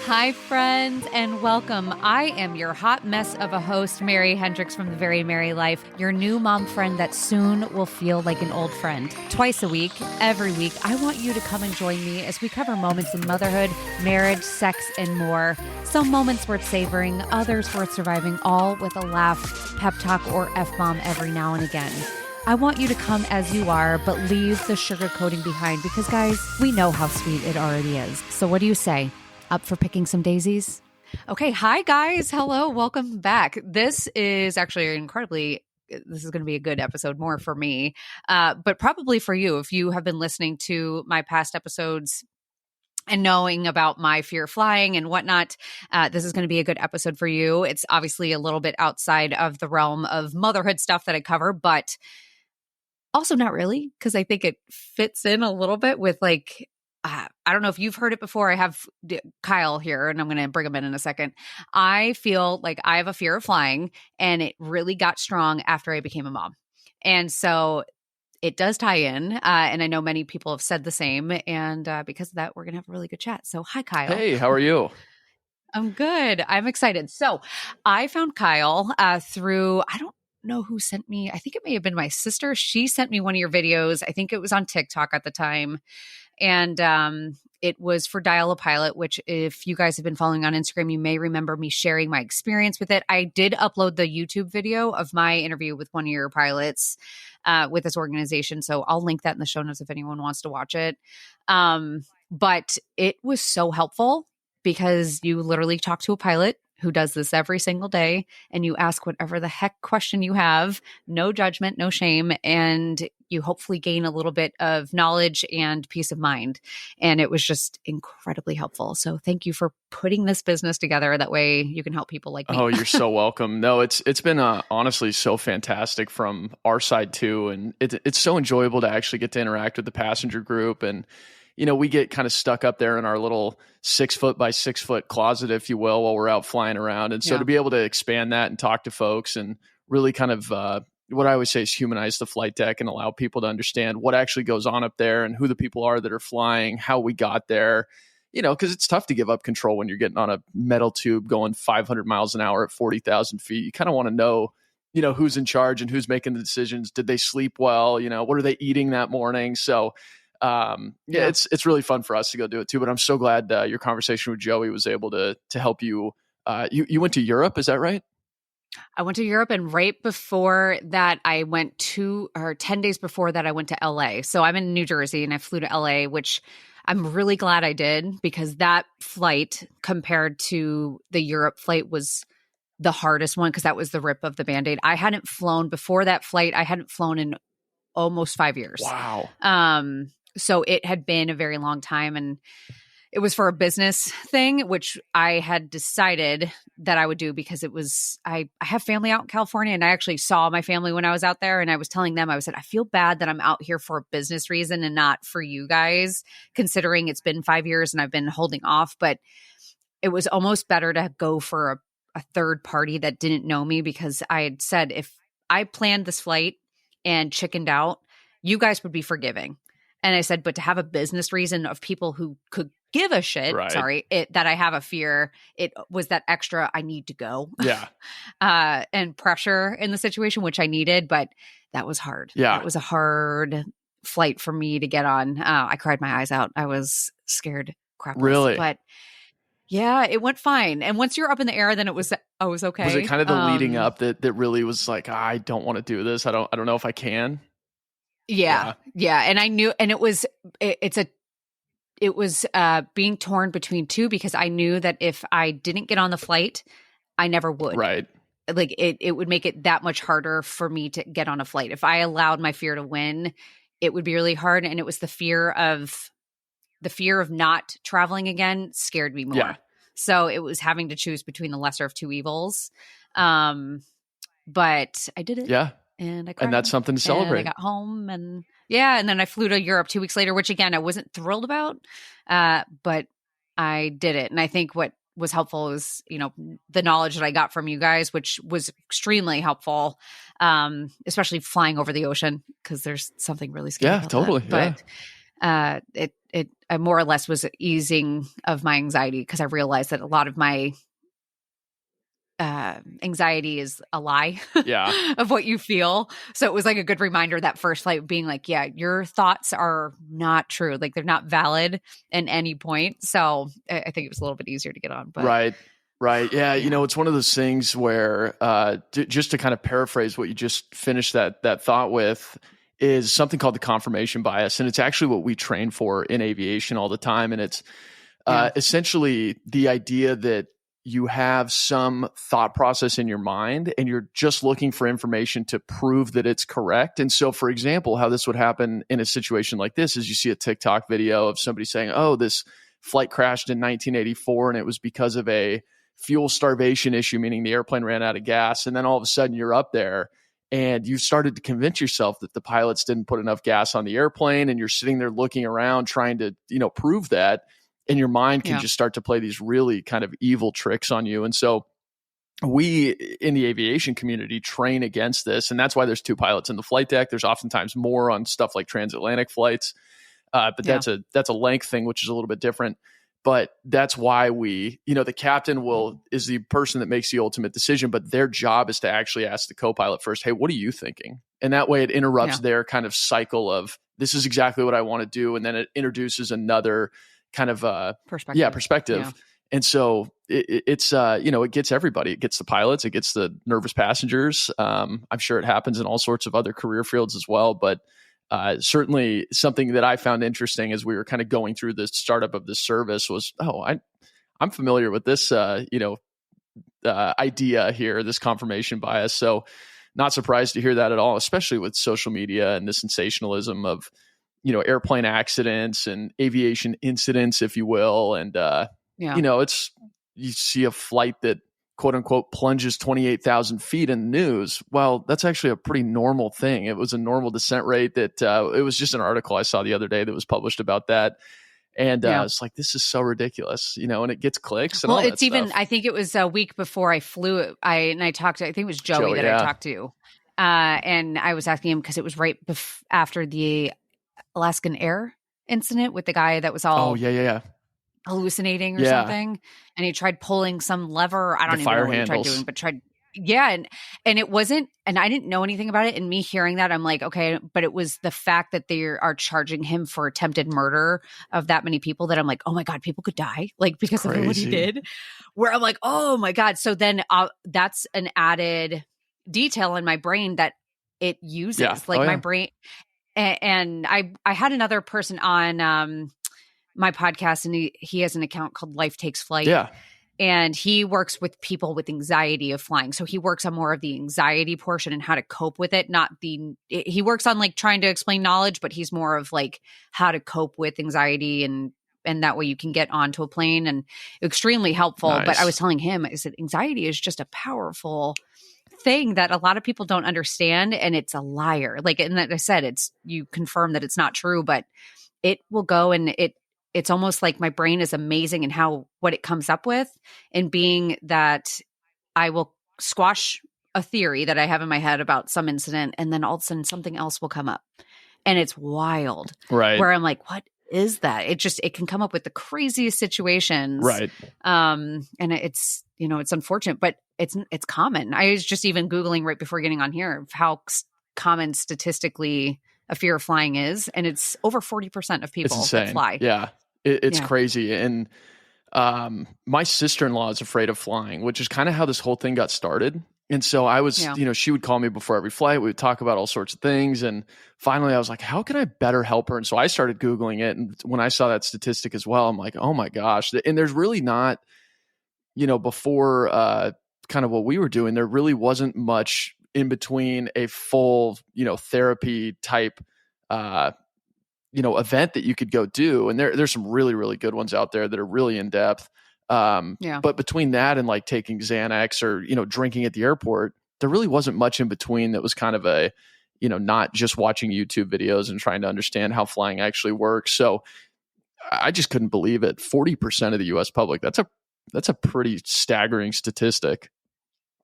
Hi, friends, and welcome. I am your hot mess of a host, Mary Hendricks from The Very Merry Life, your new mom friend that soon will feel like an old friend. Twice a week, every week, I want you to come and join me as we cover moments in motherhood, marriage, sex, and more. Some moments worth savoring, others worth surviving, all with a laugh, pep talk, or F-bomb every now and again. I want you to come as you are, but leave the sugarcoating behind because, guys, we know how sweet it already is. So what do you say? Up for picking some daisies? Okay. Hi, guys. Hello. Welcome back. This is actually this is going to be a good episode, more for me, but probably for you. If you have been listening to my past episodes and knowing about my fear of flying and whatnot, this is going to be a good episode for you. It's obviously a little bit outside of the realm of motherhood stuff that I cover, but also not really, because I think it fits in a little bit with I don't know if you've heard it before. I have Kyle here, and I'm going to bring him in a second. I feel like I have a fear of flying, and it really got strong after I became a mom. And so it does tie in, and I know many people have said the same. And because of that, we're going to have a really good chat. So hi, Kyle. Hey, how are you? I'm good. I'm excited. So I found Kyle through, I don't know who sent me. I think it may have been my sister. She sent me one of your videos. I think it was on TikTok at the time. And it was for Dial a Pilot, which if you guys have been following on Instagram, you may remember me sharing my experience with it. I did upload the YouTube video of my interview with one of your pilots with this organization. So I'll link that in the show notes if anyone wants to watch it. But it was so helpful because you literally talk to a pilot who does this every single day, and you ask whatever the heck question you have, no judgment, no shame, and you hopefully gain a little bit of knowledge and peace of mind. And it was just incredibly helpful. So thank you for putting this business together. That way you can help people like me. Oh, you're so welcome. No, it's been honestly so fantastic from our side too. And it's so enjoyable to actually get to interact with the passenger group. And you know, we get kind of stuck up there in our little 6 foot by 6 foot closet, if you will, while we're out flying around. And so to be able to expand that and talk to folks and really kind of what I always say is humanize the flight deck and allow people to understand what actually goes on up there and who the people are that are flying, how we got there, you know, because it's tough to give up control when you're getting on a metal tube going 500 miles an hour at 40,000 feet. You kind of want to know, you know, who's in charge and who's making the decisions. Did they sleep well? You know, what are they eating that morning? So it's really fun for us to go do it too. But I'm so glad your conversation with Joey was able to help you. You went to Europe, is that right? I went to Europe, and right before that, I went 10 days before that, I went to LA. So I'm in New Jersey, and I flew to LA, which I'm really glad I did, because that flight compared to the Europe flight was the hardest one, because that was the rip of the Band-Aid. I hadn't flown before that flight. I hadn't flown in almost 5 years. Wow. So it had been a very long time, and it was for a business thing, which I had decided that I would do because it was, I have family out in California, and I actually saw my family when I was out there, and I was telling them, I said, I feel bad that I'm out here for a business reason and not for you guys, considering it's been 5 years and I've been holding off, but it was almost better to go for a third party that didn't know me, because I had said, if I planned this flight and chickened out, you guys would be forgiving. And I said, but to have a business reason of people who could give a shit, right. that I have a fear, it was that extra, I need to go. Yeah. And pressure in the situation, which I needed, but that was hard. Yeah. That was a hard flight for me to get on. I cried my eyes out. I was scared crapless. Really? But yeah, it went fine. And once you're up in the air, then I was okay. Was it kind of the leading up that really was like, I don't want to do this. I don't know if I can. Yeah. And I knew, and it was being torn between two, because I knew that if I didn't get on the flight, I never would. Right. Like it would make it that much harder for me to get on a flight. If I allowed my fear to win, it would be really hard. And it was the fear of not traveling again scared me more. Yeah. So it was having to choose between the lesser of two evils. But I did it. Yeah. And I cried. And that's something to celebrate. And I got home, and then I flew to Europe 2 weeks later, which again, I wasn't thrilled about, but I did it. And I think what was helpful was, the knowledge that I got from you guys, which was extremely helpful, especially flying over the ocean, because there's something really scary about totally. that. But I more or less was easing of my anxiety because I realized that a lot of my anxiety is a lie of what you feel. So it was like a good reminder that first flight being like, yeah, your thoughts are not true. Like they're not valid at any point. So I think it was a little bit easier to get on. But Right. Yeah. It's one of those things where just to kind of paraphrase what you just finished that thought with is something called the confirmation bias. And it's actually what we train for in aviation all the time. And it's essentially the idea that you have some thought process in your mind and you're just looking for information to prove that it's correct. And so, for example, how this would happen in a situation like this is you see a TikTok video of somebody saying, oh, this flight crashed in 1984 and it was because of a fuel starvation issue, meaning the airplane ran out of gas. And then all of a sudden you're up there and you started to convince yourself that the pilots didn't put enough gas on the airplane. And you're sitting there looking around trying to, prove that. And your mind can just start to play these really kind of evil tricks on you. And so we in the aviation community train against this. And that's why there's 2 pilots in the flight deck. There's oftentimes more on stuff like transatlantic flights. But that's a length thing, which is a little bit different. But that's why the captain is the person that makes the ultimate decision, but their job is to actually ask the co-pilot first, hey, what are you thinking? And that way it interrupts their kind of cycle of this is exactly what I want to do. And then it introduces another kind of perspective. Yeah. And so it gets everybody. It gets the pilots, it gets the nervous passengers. I'm sure it happens in all sorts of other career fields as well. But certainly something that I found interesting as we were kind of going through the startup of this service was, I'm familiar with this, idea here, this confirmation bias. So not surprised to hear that at all, especially with social media and the sensationalism of, airplane accidents and aviation incidents, if you will. And, you see a flight that quote unquote plunges 28,000 feet in the news. Well, that's actually a pretty normal thing. It was a normal descent rate that it was just an article I saw the other day that was published about that. And it's like, this is so ridiculous, and it gets clicks. And all that stuff. I think it was a week before I flew, I talked to, I think it was Joey that I talked to. And I was asking him because it was right after the Alaskan Air incident with the guy that was all hallucinating or something. And he tried pulling some lever. I don't even know what he tried doing, but and it wasn't, and I didn't know anything about it. And me hearing that, I'm like, okay, but it was the fact that they are charging him for attempted murder of that many people that I'm like, oh my God, people could die because of what he did, where I'm like, oh my God. So then that's an added detail in my brain that it uses my brain. And I had another person on my podcast, and he has an account called Life Takes Flight. Yeah. And he works with people with anxiety of flying. So he works on more of the anxiety portion and how to cope with it. He works on trying to explain knowledge, but he's more of how to cope with anxiety and that way you can get onto a plane, and extremely helpful. Nice. But I was telling him, I said, anxiety is just a powerful thing that a lot of people don't understand, and it's a liar. And like I said, you confirm that it's not true, but it will go, and it's almost like my brain is amazing in what it comes up with, and being that I will squash a theory that I have in my head about some incident, and then all of a sudden something else will come up, and it's wild, right? Where I'm like, what is that? It can come up with the craziest situations, right? And it's it's unfortunate, but it's common. I was just even Googling right before getting on here how common statistically a fear of flying is, and it's over 40% of people that fly. Yeah, it's crazy. And my sister-in-law is afraid of flying, which is kind of how this whole thing got started. And so I was, she would call me before every flight. We would talk about all sorts of things. And finally I was like, how can I better help her? And so I started Googling it. And when I saw that statistic as well, I'm like, oh my gosh. And there's really not, before kind of what we were doing, there really wasn't much in between a full, therapy type, event that you could go do. And there's some really, really good ones out there that are really in depth. But between that and taking Xanax or, drinking at the airport, there really wasn't much in between that was kind of a, not just watching YouTube videos and trying to understand how flying actually works. So I just couldn't believe it. 40% of the US public, that's a pretty staggering statistic.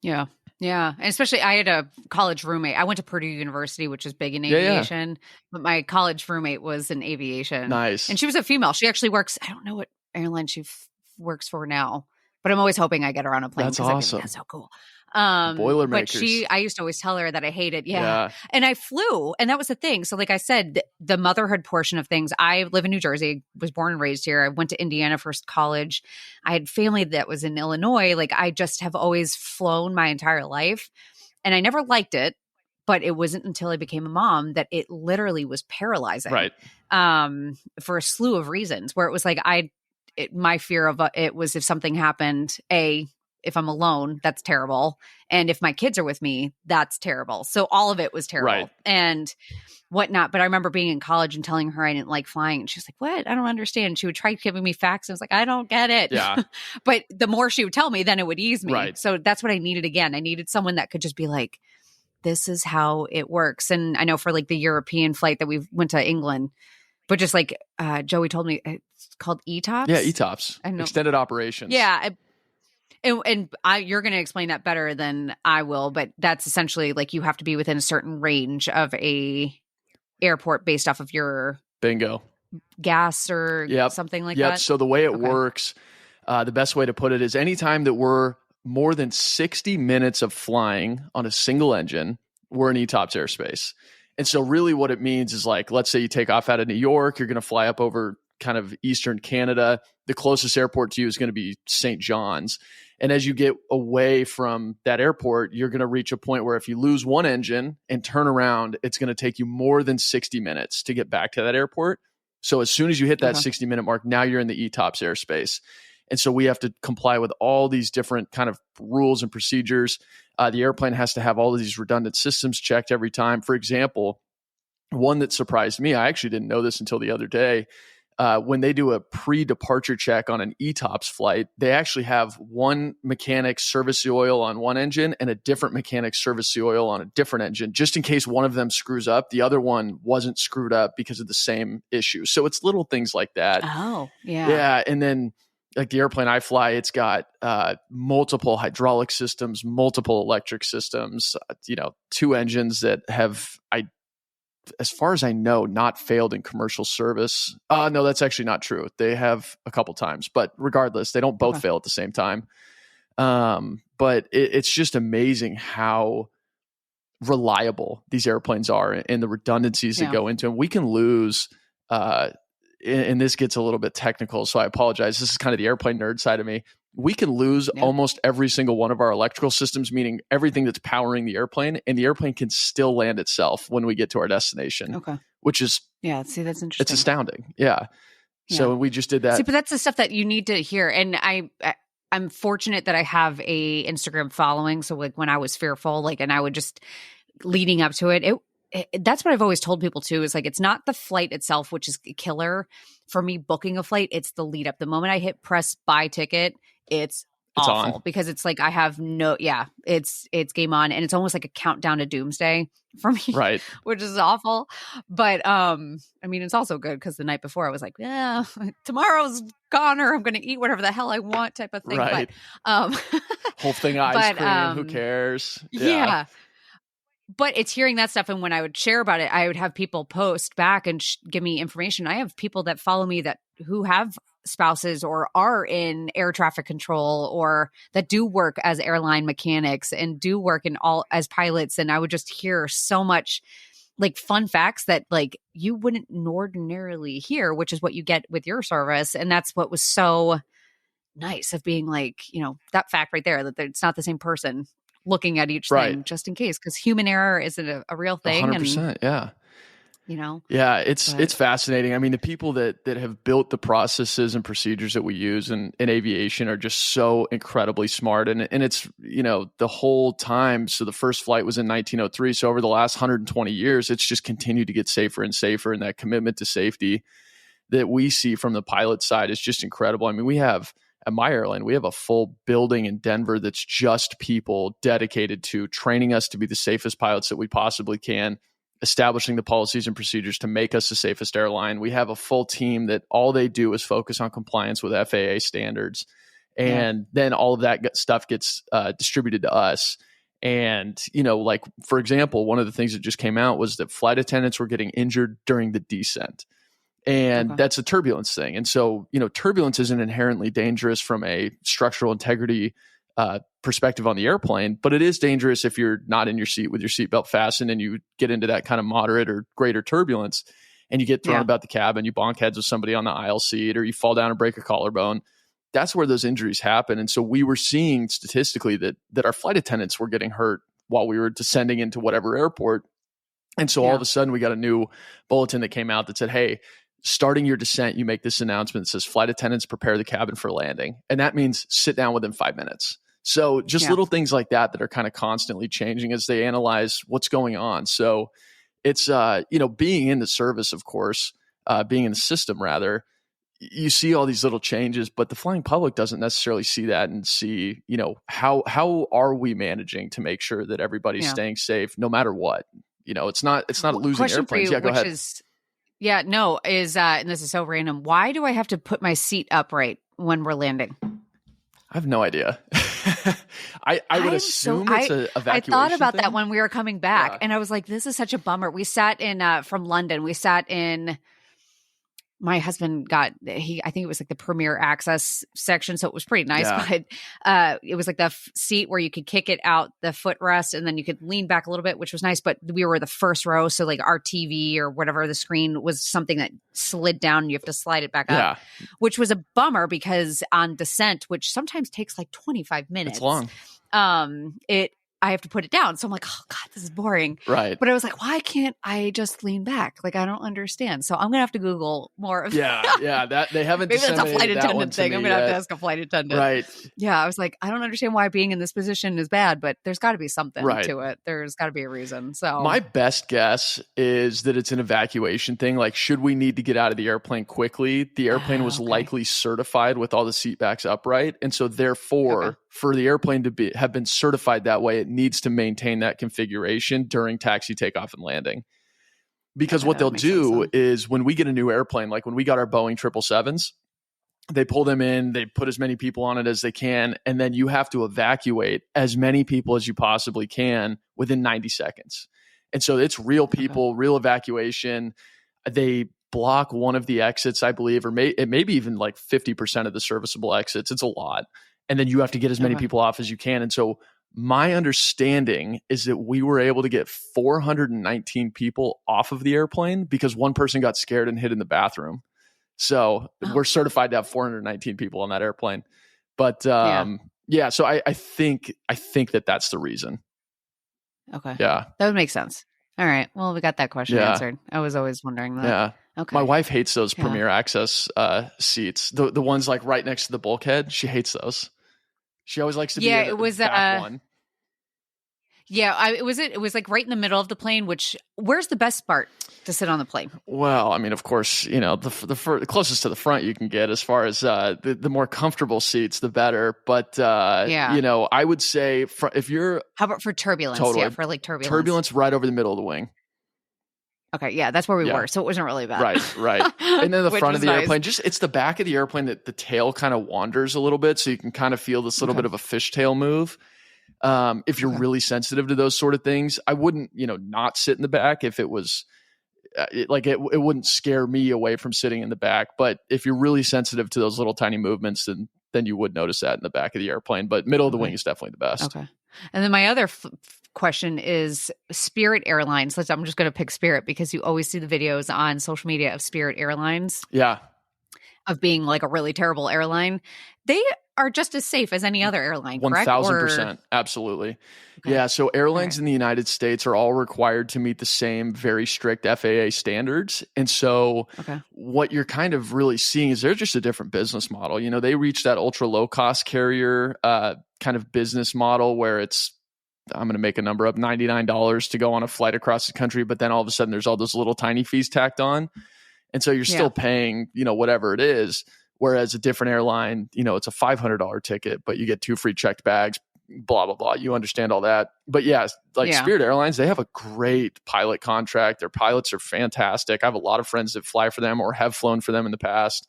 Yeah. Yeah. And especially I had a college roommate. I went to Purdue University, which is big in Yeah, yeah. aviation, but my college roommate was in aviation. Nice. And she was a female. She actually works, I don't know what airline she works for now, but I'm always hoping I get her on a plane. That's because awesome. That's so cool. Boilermakers. But I used to always tell her that I hated, Yeah. And I flew, and that was the thing. So like I said, the motherhood portion of things, I live in New Jersey, was born and raised here. I went to Indiana for college. I had family that was in Illinois. Like I just have always flown my entire life, and I never liked it, but it wasn't until I became a mom that it literally was paralyzing. Right. For a slew of reasons, where it was like my fear of it was if something happened, if I'm alone, that's terrible. And if my kids are with me, that's terrible. So all of it was terrible Right. and whatnot. But I remember being in college and telling her I didn't like flying. And she was like, what? I don't understand. She would try giving me facts. And I was like, I don't get it. Yeah. But the more she would tell me, then it would ease me. Right. So that's what I needed again. I needed someone that could just be like, this is how it works. And I know for like the European flight that we went to England, but just like Joey told me, it's called ETOPS. Yeah, ETOPS. Extended operations. Yeah. And you're going to explain that better than I will, but that's essentially like you have to be within a certain range of a airport based off of your bingo gas or something like that. So the way it works, the best way to put it is anytime that we're more than 60 minutes of flying on a single engine, we're in ETOPS airspace. And so really what it means is like, let's say you take off out of New York, you're going to fly up over kind of Eastern Canada. The closest airport to you is going to be St. John's. And as you get away from that airport, you're going to reach a point where if you lose one engine and turn around, it's going to take you more than 60 minutes to get back to that airport. So as soon as you hit that 60-minute mark, now you're in the ETOPS airspace. And so we have to comply with all these different kind of rules and procedures. The airplane has to have all of these redundant systems checked every time. For example, one that surprised me, I actually didn't know this until the other day, when they do a pre-departure check on an ETOPS flight, they actually have one mechanic service the oil on one engine and a different mechanic service the oil on a different engine, just in case one of them screws up. The other one wasn't screwed up because of the same issue. So it's little things like that. Oh, yeah. Yeah. And then like the airplane I fly, it's got multiple hydraulic systems, multiple electric systems, two engines that have, as far as I know, not failed in commercial service. No, that's actually not true. They have a couple times, but regardless, they don't both fail at the same time. But it's just amazing how reliable these airplanes are and the redundancies that go into them. We can lose, and this gets a little bit technical, so I apologize. This is kind of the airplane nerd side of me. We can lose almost every single one of our electrical systems, meaning everything that's powering the airplane, and the airplane can still land itself when we get to our destination. Okay. Which is, see, that's interesting. It's astounding. Yeah. So we just did that. See, but that's the stuff that you need to hear. And I'm fortunate that I have a Instagram following. So like when I was fearful, like, and I would just leading up to it, that's what I've always told people too, is like, it's not the flight itself, which is killer for me booking a flight. It's the lead up. The moment I hit press buy ticket, it's awful on. Because it's like I have it's game on, and it's almost like a countdown to doomsday for me, right? Which is awful. But I mean, it's also good because the night before I was like, tomorrow's gone, or I'm going to eat whatever the hell I want, type of thing. Right. But whole thing ice cream. Who cares? Yeah. But it's hearing that stuff, and when I would share about it, I would have people post back and give me information. I have people that follow me who have spouses or are in air traffic control or that do work as airline mechanics and do work as pilots. And I would just hear so much like fun facts that like you wouldn't ordinarily hear, which is what you get with your service. And that's what was so nice of being like, that fact right there, that it's not the same person looking at each thing just in case, because human error isn't a real thing. 100%. Yeah. Yeah, it's fascinating. I mean, the people that have built the processes and procedures that we use in aviation are just so incredibly smart. And it's, the whole time. So the first flight was in 1903. So over the last 120 years, it's just continued to get safer and safer. And that commitment to safety that we see from the pilot side is just incredible. I mean, at my airline, we have a full building in Denver that's just people dedicated to training us to be the safest pilots that we possibly can, establishing the policies and procedures to make us the safest airline. We have a full team that all they do is focus on compliance with FAA standards. And then all of that stuff gets distributed to us. And, like, for example, one of the things that just came out was that flight attendants were getting injured during the descent. And that's a turbulence thing. And so, turbulence isn't inherently dangerous from a structural integrity perspective on the airplane, but it is dangerous if you're not in your seat with your seatbelt fastened and you get into that kind of moderate or greater turbulence and you get thrown about the cabin, you bonk heads with somebody on the aisle seat, or you fall down and break a collarbone. That's where those injuries happen. And so we were seeing statistically that our flight attendants were getting hurt while we were descending into whatever airport. And so all of a sudden we got a new bulletin that came out that said, hey, starting your descent, you make this announcement that says flight attendants prepare the cabin for landing. And that means sit down within 5 minutes. So just little things like that are kind of constantly changing as they analyze what's going on. So it's, being in the service, of course, being in the system rather, you see all these little changes, but the flying public doesn't necessarily see that and see, how are we managing to make sure that everybody's staying safe no matter what? It's not losing airplanes. Go ahead. And this is so random. Why do I have to put my seat upright when we're landing? I have no idea. I would assume it's an evacuation I thought about thing. that when we were coming back, and I was like, this is such a bummer. We sat in, from London, my husband got, I think it was like the premier access section. So it was pretty nice, but it was like the seat where you could kick it out the footrest and then you could lean back a little bit, which was nice. But we were the first row. So like our TV or whatever, the screen was something that slid down and you have to slide it back up, which was a bummer because on descent, which sometimes takes like 25 minutes. It's long. I have to put it down. So I'm like, oh God, this is boring. Right. But I was like, why can't I just lean back? Like, I don't understand. So I'm going to have to Google more of that. Yeah. That they haven't Maybe that's a flight attendant thing. I'm going to have to yet. ask a flight attendant. Right. Yeah. I was like, I don't understand why being in this position is bad, but there's got to be something Right. to it. There's got to be a reason. So my best guess is that it's an evacuation thing. Like, should we need to get out of the airplane quickly? The airplane was likely certified with all the seat backs upright. And so therefore, for the airplane to have been certified that way, it needs to maintain that configuration during taxi, takeoff, and landing. Because what they'll do is when we get a new airplane, like when we got our Boeing 777s, they pull them in, they put as many people on it as they can, and then you have to evacuate as many people as you possibly can within 90 seconds. And so it's real people, real evacuation. They block one of the exits, I believe, or maybe even like 50% of the serviceable exits. It's a lot. And then you have to get as many people off as you can. And so my understanding is that we were able to get 419 people off of the airplane because one person got scared and hid in the bathroom. So we're certified to have 419 people on that airplane. But so I think that that's the reason. Okay. Yeah. That would make sense. All right. Well, we got that question answered. I was always wondering that. Yeah. Okay. My wife hates those premier access seats. The ones like right next to the bulkhead. She hates those. She always likes to be in the back one. Yeah, it was like right in the middle of the plane. Where's the best part to sit on the plane? Well, I mean, of course, the closest to the front you can get as far as the more comfortable seats, the better. But I would say if you're how about for turbulence? Totally. Yeah, for like turbulence. Turbulence right over the middle of the wing. Okay, yeah, that's where we were, so it wasn't really bad. Right. And then the front of the airplane, it's the back of the airplane that the tail kind of wanders a little bit, so you can kind of feel this little bit of a fishtail move. If you're really sensitive to those sort of things, I wouldn't, not sit in the back if it was it wouldn't scare me away from sitting in the back. But if you're really sensitive to those little tiny movements, then you would notice that in the back of the airplane. But middle of the wing is definitely the best. Okay. And then my other question is Spirit Airlines. I'm just going to pick Spirit because you always see the videos on social media of Spirit Airlines. Yeah. Of being like a really terrible airline. They are just as safe as any other airline, correct? 1,000%. Absolutely. Okay. Yeah. So airlines in the United States are all required to meet the same very strict FAA standards. And so what you're kind of really seeing is they're just a different business model. They reach that ultra low cost carrier kind of business model where I'm going to make a number up, $99 to go on a flight across the country. But then all of a sudden there's all those little tiny fees tacked on. And so you're still paying, whatever it is. Whereas a different airline, it's a $500 ticket, but you get 2 free checked bags, blah, blah, blah. You understand all that. But Spirit Airlines, they have a great pilot contract. Their pilots are fantastic. I have a lot of friends that fly for them or have flown for them in the past.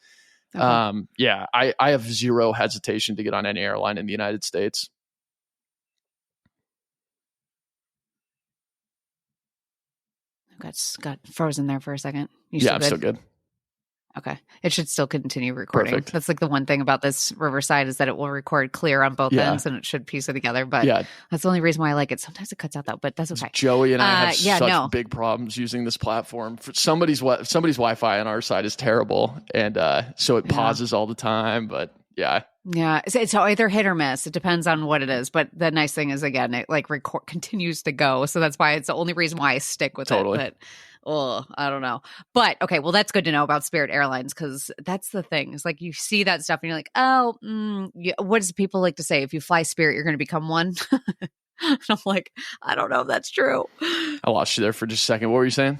Okay. I have zero hesitation to get on any airline in the United States. got frozen there for a second. Yeah, I'm still good. Okay. It should still continue recording. Perfect. That's like the one thing about this Riverside is that it will record clear on both ends and it should piece it together. But that's the only reason why I like it. Sometimes it cuts out though, but that's okay. Joey and I have such big problems using this platform. For somebody's Wi-Fi on our side is terrible. And so it pauses all the time. But yeah. Yeah. It's either hit or miss. It depends on what it is. But the nice thing is, again, it like continues to go. So that's why it's the only reason why I stick with it. But I don't know. But okay, well, that's good to know about Spirit Airlines because that's the thing. It's like you see that stuff and you're like, what does people like to say? If you fly Spirit, you're going to become one. And I'm like, I don't know if that's true. I lost you there for just a second. What were you saying?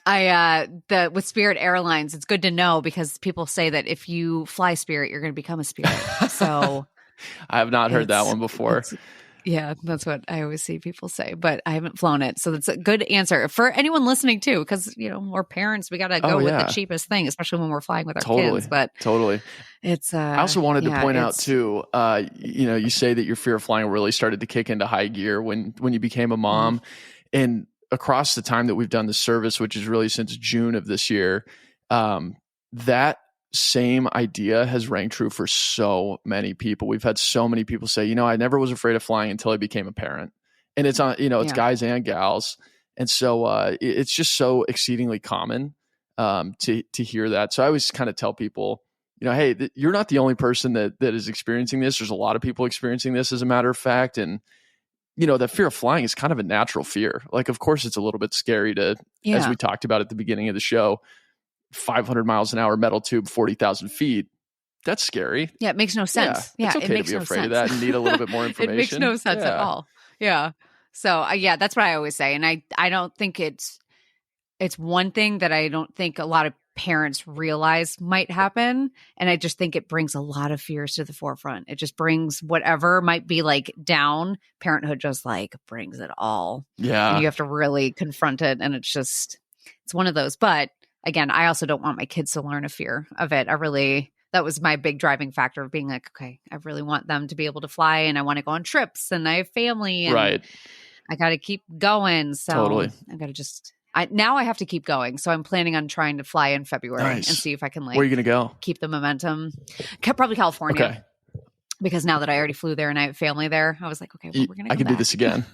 With Spirit Airlines, it's good to know because people say that if you fly Spirit, you're going to become a Spirit. So I have not heard that one before. Yeah, that's what I always see people say, but I haven't flown it. So that's a good answer for anyone listening too, because, we're parents. We got to go with the cheapest thing, especially when we're flying with our kids. But it's, I also wanted to point out too, you say that your fear of flying really started to kick into high gear when you became a mom. And across the time that we've done the service, which is really since June of this year, that same idea has rang true for so many people. We've had so many people say, I never was afraid of flying until I became a parent. And it's on, it's guys and gals. And so it's just so exceedingly common to hear that. So I always kind of tell people, hey, you're not the only person that is experiencing this. There's a lot of people experiencing this, as a matter of fact. And that fear of flying is kind of a natural fear. Like, of course, it's a little bit scary as we talked about at the beginning of the show, 500 miles an hour metal tube, 40,000 feet. That's scary. Yeah, it makes no sense. Yeah, it's okay to be afraid of that and need a little bit more information. It makes no sense at all. Yeah. So that's what I always say. And I don't think it's one thing that I don't think a lot of parents realize might happen. And I just think it brings a lot of fears to the forefront. It just brings whatever might be like down. Parenthood just like brings it all. Yeah. And you have to really confront it. And it's one of those. But again, I also don't want my kids to learn a fear of it. That was my big driving factor of being like, okay, I really want them to be able to fly and I want to go on trips and I have family and I got to keep going. So totally. I got to now I have to keep going. So I'm planning on trying to fly in February and see if I can where are you going to go? Keep the momentum. Probably California. Okay. Because now that I already flew there and I have family there, I was like, okay, well, we're going to I can do this again.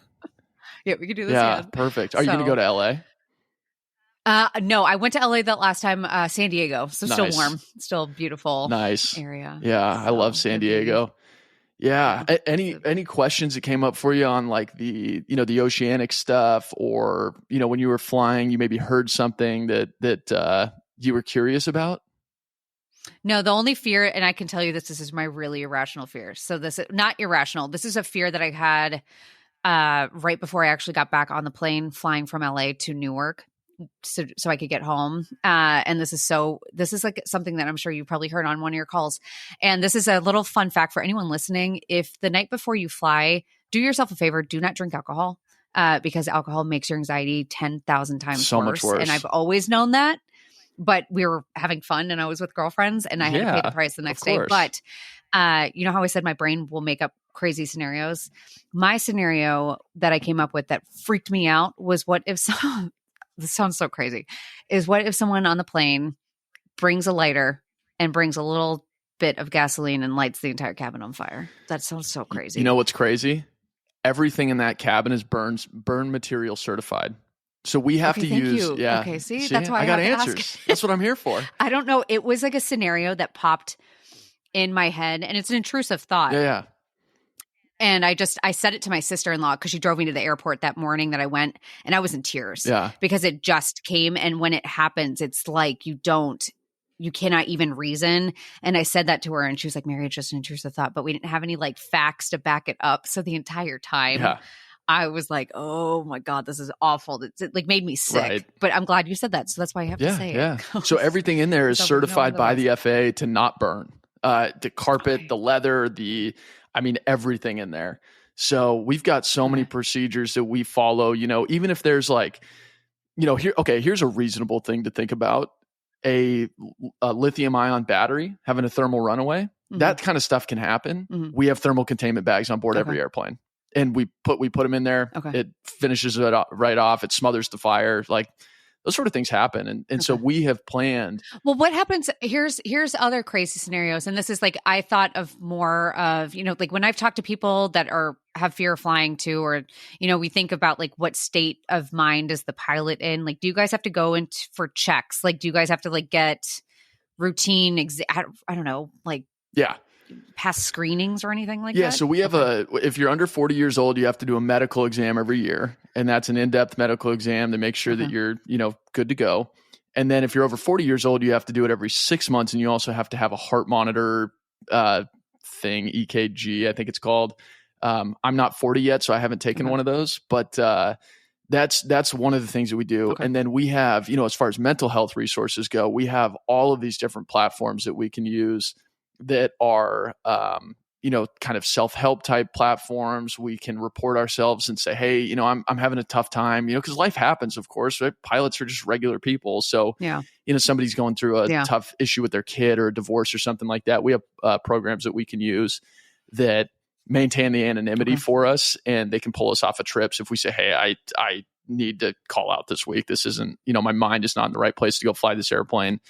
Yeah, we can do this again. Yeah, perfect. Are you going to go to LA? No, I went to LA that last time, San Diego. So still warm, still beautiful. Nice area. Yeah. I love San Diego. Yeah. Any questions that came up for you on like the oceanic stuff or, when you were flying, you maybe heard something that you were curious about? No, the only fear, and I can tell you this is my really irrational fear. So this is not irrational. This is a fear that I had right before I actually got back on the plane flying from LA to Newark. So I could get home. And this is like something that I'm sure you probably heard on one of your calls. And this is a little fun fact for anyone listening. If the night before you fly, do yourself a favor, do not drink alcohol because alcohol makes your anxiety 10,000 times so much worse. And I've always known that, but we were having fun and I was with girlfriends and I had to pay the price the next day. But you know how I said my brain will make up crazy scenarios? My scenario that I came up with that freaked me out was what if this sounds so crazy, is what if someone on the plane brings a lighter and brings a little bit of gasoline and lights the entire cabin on fire? That sounds so crazy. You know what's crazy? Everything in that cabin is burn material certified. So we have to use. You. Yeah. Okay. See, that's why I got have answers. To ask. That's what I'm here for. I don't know. It was like a scenario that popped in my head, and it's an intrusive thought. Yeah. And I said it to my sister-in-law because she drove me to the airport that morning that I went, and I was in tears. Yeah. Because it just came, and when it happens, it's like you cannot even reason. And I said that to her, and she was like, "Mary, it's just an intrusive thought," but we didn't have any like facts to back it up. So the entire time, I was like, "Oh my God, this is awful." It like made me sick. Right. But I'm glad you said that, so that's why I have to say it. Yeah. So everything in there is certified by the FAA to not burn. The carpet, the leather, everything in there. So we've got so many procedures that we follow, even if there's like, here's a reasonable thing to think about. A lithium ion battery having a thermal runaway, that kind of stuff can happen. We have thermal containment bags on board every airplane. and we put them in there. Okay. It finishes it right off. It smothers the fire. Like those sort of things happen. And so we have planned. Well, what happens? Here's other crazy scenarios. And this is like, I thought of more of, like when I've talked to people that have fear of flying too, or, we think about like what state of mind is the pilot in? Like, do you guys have to go in for checks? Like, do you guys have to like get routine, I don't know, like, yeah, past screenings or anything like that? Yeah, so we have if you're under 40 years old, you have to do a medical exam every year. And that's an in-depth medical exam to make sure that you're, good to go. And then if you're over 40 years old, you have to do it every 6 months. And you also have to have a heart monitor thing, EKG, I think it's called. I'm not 40 yet, so I haven't taken one of those. But that's one of the things that we do. Okay. And then we have, as far as mental health resources go, we have all of these different platforms that we can use that are, kind of self-help type platforms. We can report ourselves and say, hey, I'm having a tough time, because life happens, of course, right? Pilots are just regular people. So, somebody's going through a tough issue with their kid or a divorce or something like that. We have programs that we can use that maintain the anonymity for us, and they can pull us off of trips. If we say, hey, I need to call out this week. This isn't, my mind is not in the right place to go fly this airplane.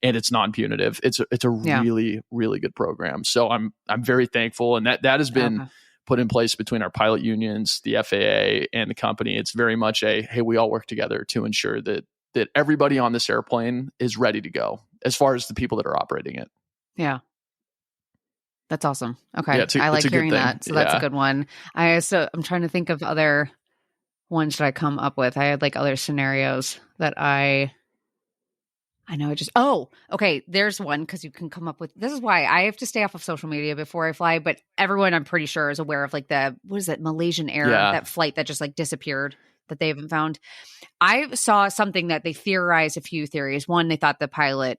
And it's non-punitive. It's a really, really good program. So I'm very thankful. And that has been put in place between our pilot unions, the FAA, and the company. It's very much hey, we all work together to ensure that everybody on this airplane is ready to go as far as the people that are operating it. Yeah. That's awesome. Okay. Yeah, I like hearing that. So that's a good one. I'm trying to think of other ones that I come up with. I had like other scenarios that I know okay. There's one, because you can come up with, this is why I have to stay off of social media before I fly, but everyone I'm pretty sure is aware of like Malaysian Air, that flight that just like disappeared that they haven't found. I saw something that they theorized a few theories. One, they thought the pilot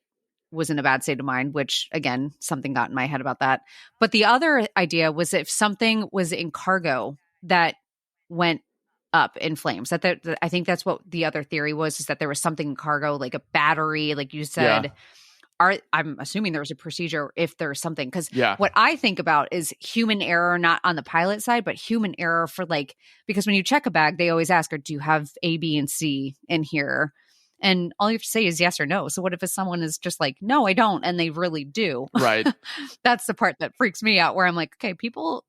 was in a bad state of mind, which again, something got in my head about that. But the other idea was if something was in cargo that went up in flames, I think that's what the other theory was, is that there was something in cargo, like a battery, like you said. I'm assuming there was a procedure if there's something, because what I think about is human error, not on the pilot side, but human error for because when you check a bag, they always ask, do you have A, B, and C in here? And all you have to say is yes or no. So what if someone is just like, no, I don't, and they really do? Right. That's the part that freaks me out, where I'm like, okay, people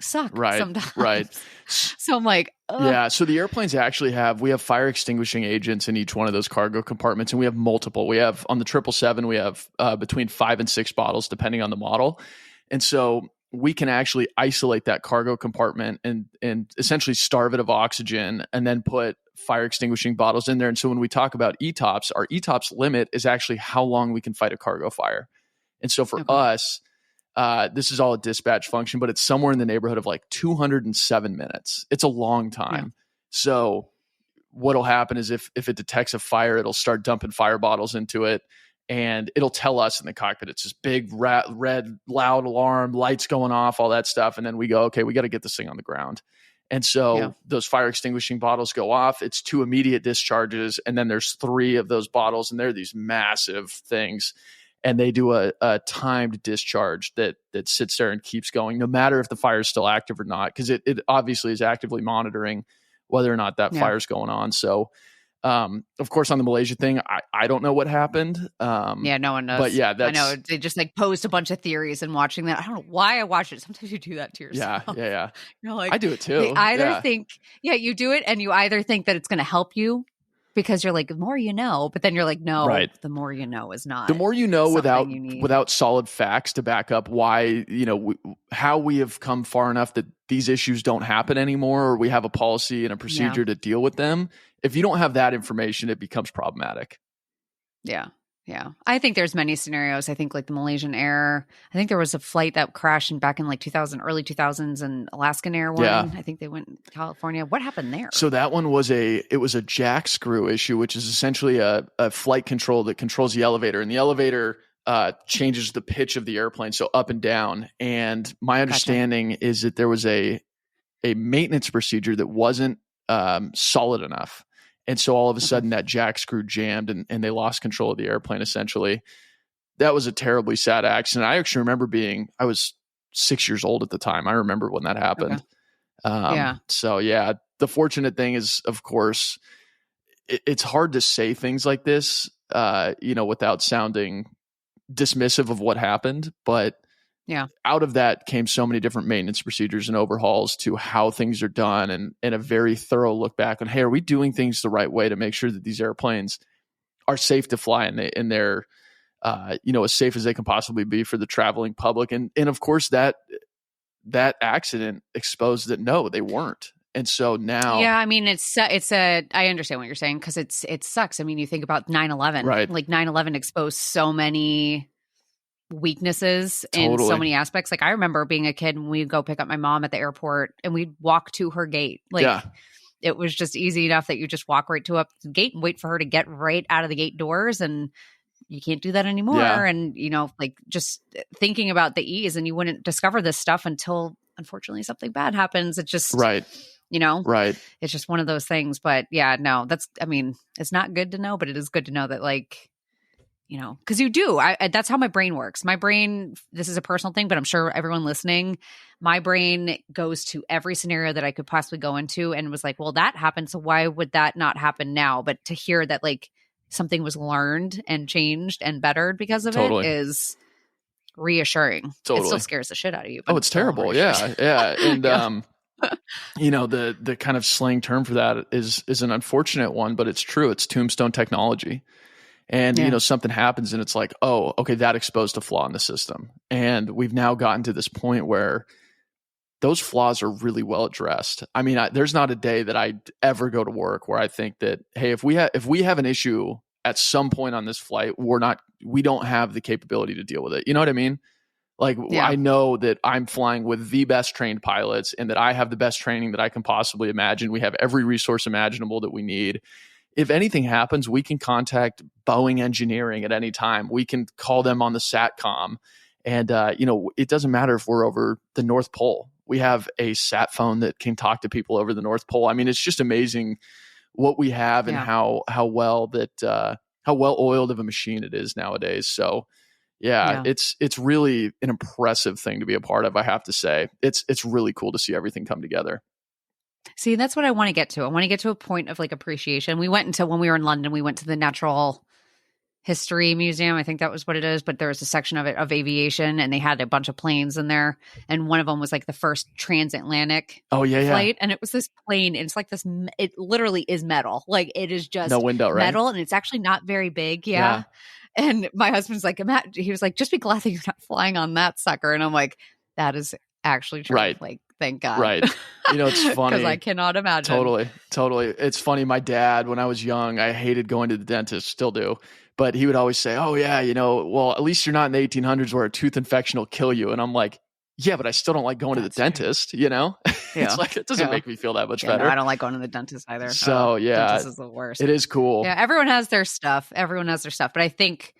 suck sometimes. Right. So I'm like, ugh. Yeah. So the airplanes actually we have fire extinguishing agents in each one of those cargo compartments, and we have multiple. We have on the 777, we have between 5 and 6 bottles, depending on the model. And so we can actually isolate that cargo compartment and essentially starve it of oxygen, and then put fire extinguishing bottles in there. And so when we talk about ETOPS, our ETOPS limit is actually how long we can fight a cargo fire. And so for us, this is all a dispatch function, but it's somewhere in the neighborhood of like 207 minutes. It's a long time. Yeah. So what'll happen is if it detects a fire, it'll start dumping fire bottles into it, and it'll tell us in the cockpit. It's this big red loud alarm, lights going off, all that stuff. And then we go, okay, we got to get this thing on the ground. And so those fire extinguishing bottles go off. It's 2 immediate discharges, and then there's 3 of those bottles, and they're these massive things. And they do a timed discharge that sits there and keeps going, no matter if the fire is still active or not, because it obviously is actively monitoring whether or not that fire's going on. So, of course, on the Malaysia thing, I don't know what happened. No one knows. But yeah, I know they just like posed a bunch of theories, and watching that, I don't know why I watch it. Sometimes you do that to yourself. Yeah. You're like, I do it too. They either think, you do it, and you either think that it's going to help you, because you're like, the more you know, but then you're like, no, the more you know is not. The more you know without solid facts to back up why, how we have come far enough that these issues don't happen anymore, or we have a policy and a procedure to deal with them. If you don't have that information, it becomes problematic. Yeah. Yeah. I think there's many scenarios. I think like the Malaysian Air, I think there was a flight that crashed back in like early 2000s, and Alaskan Air one. Yeah. I think they went to California. What happened there? So that one was a jack screw issue, which is essentially a flight control that controls the elevator, and the elevator changes the pitch of the airplane, so up and down. And my understanding is that there was a maintenance procedure that wasn't solid enough. And so all of a sudden that jack screw jammed, and they lost control of the airplane, essentially. That was a terribly sad accident. I actually remember I was 6 years old at the time. I remember when that happened. Yeah. So yeah, the fortunate thing is, of course, it's hard to say things like this, without sounding dismissive of what happened. But Yeah. out of that came so many different maintenance procedures and overhauls to how things are done, and a very thorough look back on, hey, are we doing things the right way to make sure that these airplanes are safe to fly and they're as safe as they can possibly be for the traveling public. And of course that accident exposed that no, they weren't. And so now, Yeah, I mean, I understand what you're saying, because it sucks. I mean, you think about 9/11, right. like 9/11 exposed so many weaknesses in so Totally. many aspects. Like, I remember being a kid and we'd go pick up my mom at the airport and we'd walk to her gate. Like, Yeah. it was just easy enough that you just walk right to up the gate and wait for her to get right out of the gate doors. And you can't do that anymore. Yeah. And, like just thinking about the ease, and you wouldn't discover this stuff until, unfortunately, something bad happens. It just, right. Right. It's just one of those things. But yeah, no, it's not good to know, but it is good to know that, like, because you do. That's how my brain works. My brain, this is a personal thing, but I'm sure everyone listening, my brain goes to every scenario that I could possibly go into and was like, well, that happened, so why would that not happen now? But to hear that, like, something was learned and changed and bettered because of Totally. it is reassuring. Totally. It still scares the shit out of you. But it's terrible. Yeah. Yeah. And, yeah. The kind of slang term for that is an unfortunate one, but it's true. It's tombstone technology. And, something happens and it's like, oh, okay, that exposed a flaw in the system. And we've now gotten to this point where those flaws are really well addressed. I mean, there's not a day that I ever go to work where I think that, hey, if we have an issue at some point on this flight, we don't have the capability to deal with it. You know what I mean? Like, I know that I'm flying with the best trained pilots and that I have the best training that I can possibly imagine. We have every resource imaginable that we need. If anything happens, we can contact Boeing engineering at any time. We can call them on the SATCOM. And, it doesn't matter if we're over the North Pole. We have a sat phone that can talk to people over the North Pole. I mean, it's just amazing what we have and how well oiled of a machine it is nowadays. So, it's really an impressive thing to be a part of, I have to say. It's really cool to see everything come together. See, that's what I want to get to. I want to get to a point of, like, appreciation. When we were in London, we went to the Natural History Museum. I think that was what it is. But there was a section of it of aviation, and they had a bunch of planes in there. And one of them was like the first transatlantic flight. And it was this plane. And it's like this, it literally is metal. Like, it is just no window, right? Metal. And it's actually not very big. Yeah. And my husband's like, he was like, just be glad that you're not flying on that sucker. And I'm like, that is actually true. Right. Like, thank God. Right. It's funny. Because I cannot imagine. Totally. It's funny. My dad, when I was young, I hated going to the dentist, still do. But he would always say, oh, yeah, well, at least you're not in the 1800s where a tooth infection will kill you. And I'm like, yeah, but I still don't like going to the dentist, It's like, it doesn't make me feel that much better. No, I don't like going to the dentist either. So, dentist is the worst. It is cool. Yeah, everyone has their stuff. But I think,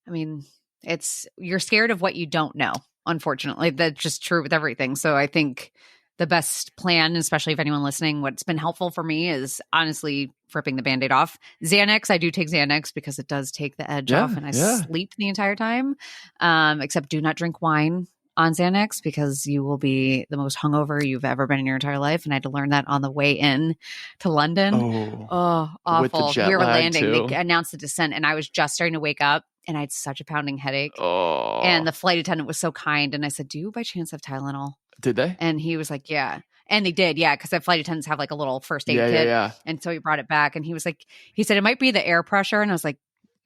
you're scared of what you don't know, unfortunately. That's just true with everything. So I think the best plan, especially if anyone listening, what's been helpful for me is honestly ripping the Band-Aid off. Xanax, I do take Xanax because it does take the edge off, and I sleep the entire time. Except do not drink wine on Xanax because you will be the most hungover you've ever been in your entire life. And I had to learn that on the way in to London. Oh, awful. With the jet we were lag landing. too. They announced the descent and I was just starting to wake up and I had such a pounding headache. Oh. And the flight attendant was so kind. And I said, do you by chance have Tylenol? Did they? And he was like, yeah. And they did, yeah, because the flight attendants have like a little first aid kit. Yeah. And so he brought it back and he said, it might be the air pressure. And I was like,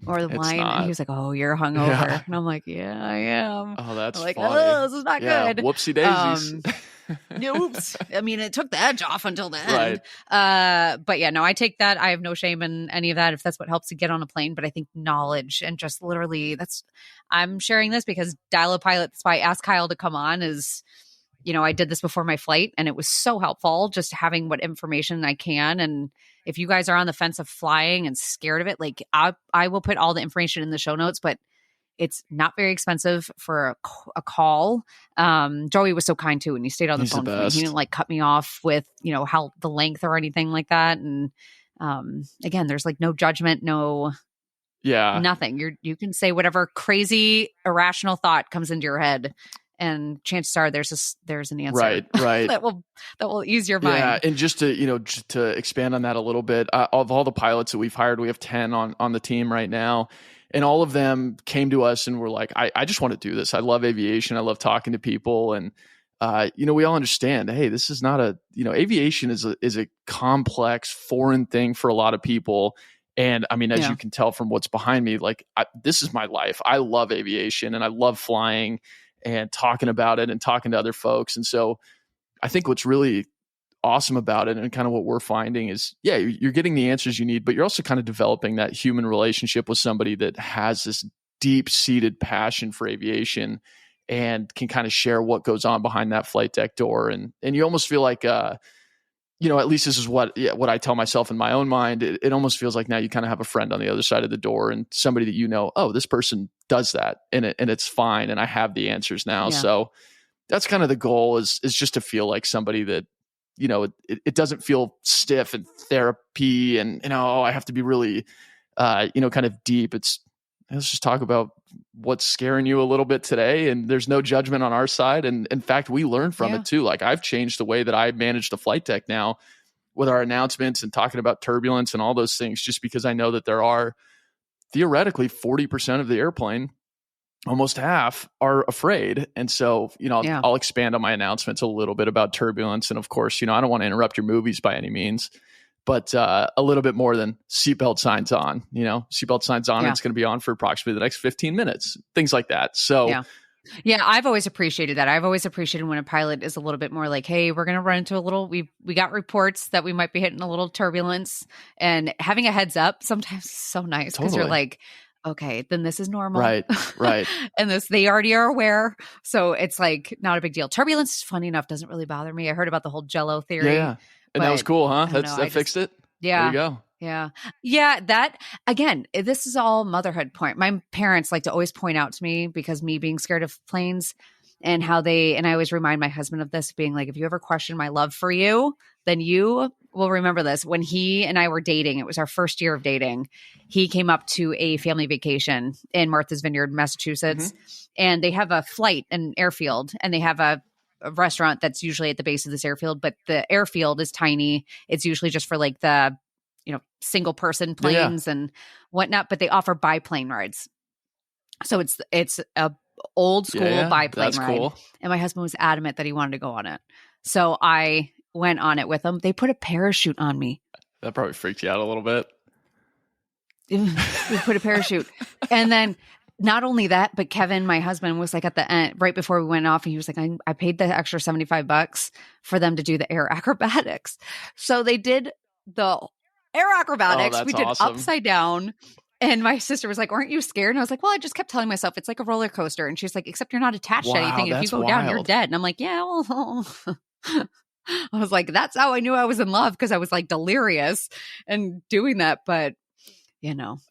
or the wine. Not. And he was like, oh, you're hungover. Yeah. And I'm like, yeah, I am. Oh, that's like, funny. oh, this is not good. Whoopsie daisies. Oops. I mean, it took the edge off until the end. Right. But yeah, no, I take that. I have no shame in any of that if that's what helps to get on a plane. But I think knowledge and just literally I'm sharing this because Dial a Pilot, that's why I asked Kyle to come on is, I did this before my flight and it was so helpful just having what information I can. And if you guys are on the fence of flying and scared of it, like I will put all the information in the show notes, but it's not very expensive for a call. Joey was so kind too, and he stayed on the phone for me. He didn't like cut me off with, how the length or anything like that. And again, there's like no judgment, nothing. You can say whatever crazy irrational thought comes into your head. and chances are there's an answer Right. that will ease your mind. Yeah, and just to expand on that a little bit, of all the pilots that we've hired, we have 10 on the team right now, and all of them came to us and were like, I just want to do this. I love aviation. I love talking to people, and we all understand, hey, this is not aviation is a complex foreign thing for a lot of people. And I mean, as you can tell from what's behind me, like this is my life. I love aviation and I love flying and talking about it and talking to other folks. And so I think what's really awesome about it and kind of what we're finding is, you're getting the answers you need, but you're also kind of developing that human relationship with somebody that has this deep seated passion for aviation and can kind of share what goes on behind that flight deck door. And you almost feel like, at least this is what I tell myself in my own mind. It almost feels like now you kind of have a friend on the other side of the door and somebody that oh, this person does that and it's fine. And I have the answers now. Yeah. So that's kind of the goal is just to feel like somebody that, it doesn't feel stiff and therapy and, I have to be really, kind of deep. Let's just talk about what's scaring you a little bit today. And there's no judgment on our side. And in fact, we learn from it too. Like I've changed the way that I manage the flight deck now with our announcements and talking about turbulence and all those things, just because I know that there are theoretically 40% of the airplane, almost half, are afraid. And so, I'll expand on my announcements a little bit about turbulence. And of course, I don't want to interrupt your movies by any means, but a little bit more than seatbelt signs on, seatbelt signs on. It's going to be on for approximately the next 15 minutes, things like that. So yeah, I've always appreciated that. I've always appreciated when a pilot is a little bit more like, hey, we're going to run into a little, we got reports that we might be hitting a little turbulence, and having a heads up sometimes is so nice because you're like, okay, then this is normal. Right. And they already are aware. So it's like not a big deal. Turbulence, funny enough, doesn't really bother me. I heard about the whole Jello theory. Yeah. And that was cool, huh? That fixed it? Yeah. There you go. Yeah. Yeah. That, again, this is all motherhood point. My parents like to always point out to me, because me being scared of planes and and I always remind my husband of this, being like, if you ever question my love for you, then you will remember this. When he and I were dating, it was our first year of dating. He came up to a family vacation in Martha's Vineyard, Massachusetts, and they have a flight, an airfield, and they have a restaurant that's usually at the base of this airfield, but the airfield is tiny. It's usually just for like the, single person planes and whatnot, but they offer biplane rides. So it's a old school biplane ride. Cool. And my husband was adamant that he wanted to go on it. So I went on it with him. They put a parachute on me. That probably freaked you out a little bit. We put a parachute. And then not only that, but Kevin, my husband, was like at the end, right before we went off, and he was like, I paid the extra $75 for them to do the air acrobatics. So they did the air acrobatics. Oh, we did awesome. Upside down. And my sister was like, aren't you scared? And I was like, well, I just kept telling myself it's like a roller coaster. And she's like, except you're not attached to anything. If you go down, you're dead. And I'm like, yeah, well, I was like, that's how I knew I was in love, because I was like delirious and doing that. But,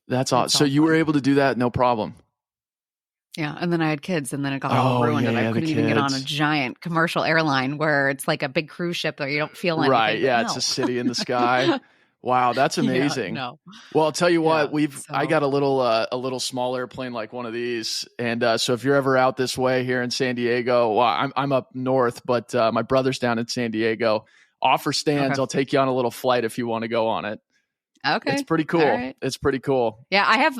that's awesome. So you were able to do that, no problem. Yeah. And then I had kids, and then it got all ruined, and I couldn't even get on a giant commercial airline where it's like a big cruise ship where you don't feel anything. Right. Yeah. It's a city in the sky. Wow, that's amazing. Well, I'll tell you what, I got a little small airplane like one of these. And so if you're ever out this way here in San Diego, well, I'm up north, but my brother's down in San Diego. Offer stands. Okay. I'll take you on a little flight if you want to go on it. Okay. It's pretty cool. Right. It's pretty cool. Yeah, I have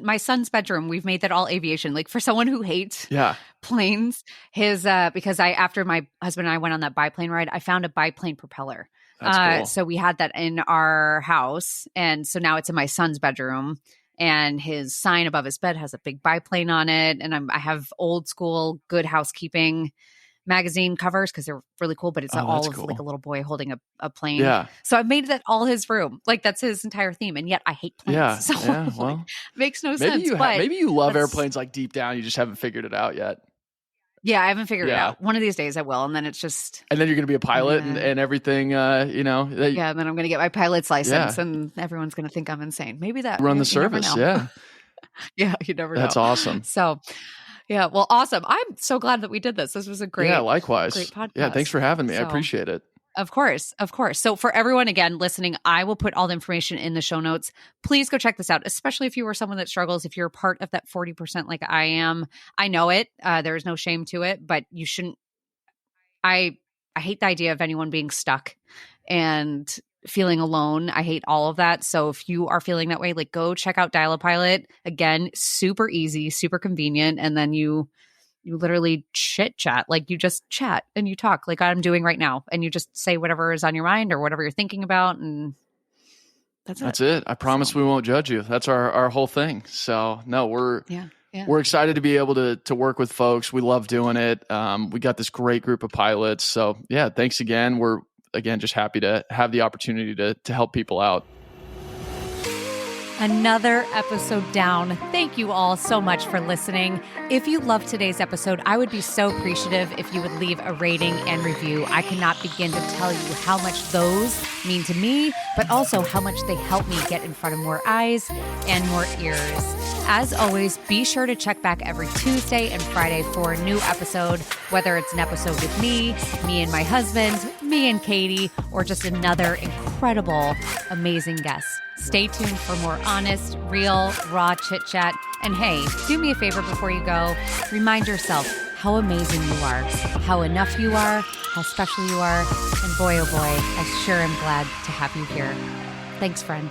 my son's bedroom. We've made that all aviation. Like, for someone who hates planes, because after my husband and I went on that biplane ride, I found a biplane propeller. That's cool. So we had that in our house, and so now it's in my son's bedroom, and his sign above his bed has a big biplane on it. And I have old school Good Housekeeping magazine covers, because they're really cool, but it's all of cool. Like a little boy holding a plane. Yeah. So I've made that all his room. Like, that's his entire theme. And yet I hate planes. Yeah. So well, makes no sense. Maybe you love airplanes, like deep down, you just haven't figured it out yet. Yeah, I haven't figured it out. One of these days I will, and then it's just... And then you're going to be a pilot and everything, yeah, and then I'm going to get my pilot's license, and everyone's going to think I'm insane. Maybe that... Run the service, yeah, you never know. That's awesome. So, yeah, well, awesome. I'm so glad that we did this. This was a great... Yeah, likewise. Great podcast. Yeah, thanks for having me. I appreciate it. Of course. Of course. So for everyone, again, listening, I will put all the information in the show notes. Please go check this out, especially if you are someone that struggles, if you're part of that 40% like I am. I know it. There is no shame to it, but you shouldn't. I hate the idea of anyone being stuck and feeling alone. I hate all of that. So if you are feeling that way, like go check out Dial-A-Pilot. Again, super easy, super convenient. And then you literally chit chat, like you just chat and you talk like I'm doing right now. And you just say whatever is on your mind or whatever you're thinking about. And that's it. I promise we won't judge you. That's our whole thing. So no, we're excited to be able to work with folks. We love doing it. We got this great group of pilots. So yeah, thanks again. We're just happy to have the opportunity to help people out. Another episode down. Thank you all so much for listening. If you loved today's episode, I would be so appreciative if you would leave a rating and review. I cannot begin to tell you how much those mean to me, but also how much they help me get in front of more eyes and more ears. As always, be sure to check back every Tuesday and Friday for a new episode, whether it's an episode with me and my husband, me and Katie, or just another incredible, amazing guest. Stay tuned for more honest, real, raw chit-chat. And hey, do me a favor before you go. Remind yourself how amazing you are, how enough you are, how special you are. And boy, oh boy, I sure am glad to have you here. Thanks, friend.